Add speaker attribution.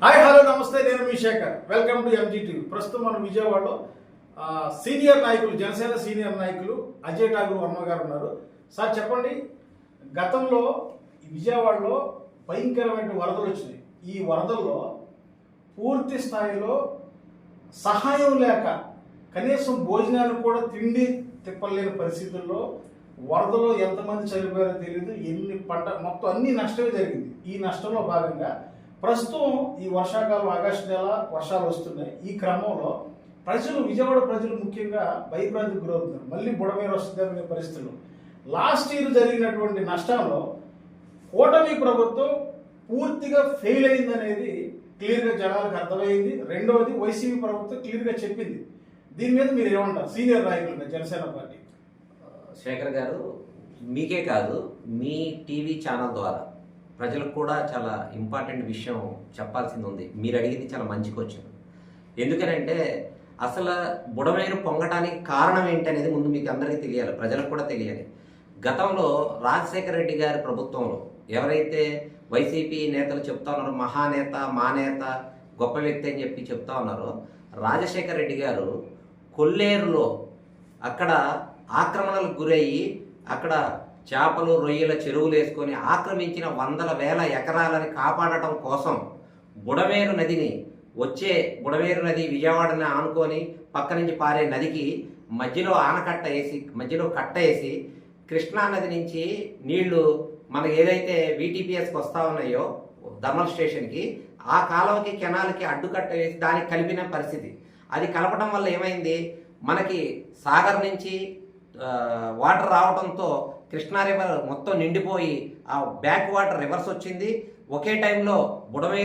Speaker 1: Hi hello నమస్తే, నేను మీ శేఖర్. Welcome to MGTV. ప్రస్తుతం మనం విజయవాడలో సీనియర్ నాయకులు, జనసేన సీనియర్ నాయకులు అజయ్ ఠాగూర్ వర్మ గారు ఉన్నారు. సార్ చెప్పండి, గతంలో విజయవాడలో భయంకరమైన వరదలు వచ్చినాయి. ఈ వరదల్లో పూర్తి స్థాయిలో సహాయం లేక కనీసం భోజనాలు కూడా తిండి తిప్పలేని పరిస్థితుల్లో వరదలో ఎంతమంది చనిపోయారో తెలియదు, ఎన్ని పంట మొత్తం అన్ని నష్టమే జరిగింది. ఈ నష్టంలో భాగంగా ప్రస్తుతం ఈ వర్షాకాలం ఆగస్టు నెల వర్షాలు వస్తున్నాయి. ఈ క్రమంలో విజయవాడ ప్రజలు ముఖ్యంగా భయభ్రాంతికి గురవుతున్నారు. మళ్ళీ బుడమేరు వస్తుందనే పరిస్థితుల్లో లాస్ట్ ఇయర్ జరిగినటువంటి నష్టాల్లో కూటమి ప్రభుత్వం పూర్తిగా ఫెయిల్ అయిందనేది క్లియర్గా జనాలకు అర్థమైంది. రెండవది, వైసీపీ ప్రభుత్వం క్లియర్గా చెప్పింది. దీని మీద మీరు ఏమంటారు సీనియర్ నాయకులుగా జనసేన పార్టీ?
Speaker 2: శేఖర్ గారు, మీకే కాదు మీ టీవీ ఛానల్ ద్వారా ప్రజలకు కూడా చాలా ఇంపార్టెంట్ విషయం చెప్పాల్సింది ఉంది. మీరు అడిగింది చాలా మంచి క్వశ్చన్. ఎందుకనంటే అసలు బుడమేరు పొంగటానికి కారణం ఏంటనేది ముందు మీకు అందరికీ తెలియాలి, ప్రజలకు కూడా తెలియాలి. గతంలో రాజశేఖర రెడ్డి గారి ప్రభుత్వంలో ఎవరైతే వైసీపీ నేతలు చెప్తా ఉన్నారో మహానేత, మా నేత, గొప్ప వ్యక్తి అని చెప్పి చెప్తా ఉన్నారో, రాజశేఖర రెడ్డి గారు కొల్లేరులో అక్కడ ఆక్రమణలకు గురయ్యి అక్కడ చేపలు రొయ్యల చెరువులు వేసుకొని ఆక్రమించిన వందల వేల ఎకరాలని కాపాడటం కోసం బుడమేరు నదిని బుడమేరు నది విజయవాడని ఆనుకొని పక్క నుంచి పారే నదికి మధ్యలో మధ్యలో కట్ట వేసి కృష్ణా నది నుంచి నీళ్లు మనకి ఏదైతే వీటీపీఎస్కి వస్తా ఉన్నాయో థర్మల్ స్టేషన్కి, ఆ కాలువకి కెనాల్కి అడ్డుకట్ట వేసి దానికి కలిపిన పరిస్థితి. అది కలపడం వల్ల ఏమైంది, మనకి సాగర్ నుంచి వాటర్ రావడంతో కృష్ణా రివర్ మొత్తం నిండిపోయి ఆ బ్యాక్ వాటర్ రివర్స్ వచ్చింది. ఒకే టైంలో బుడమేరు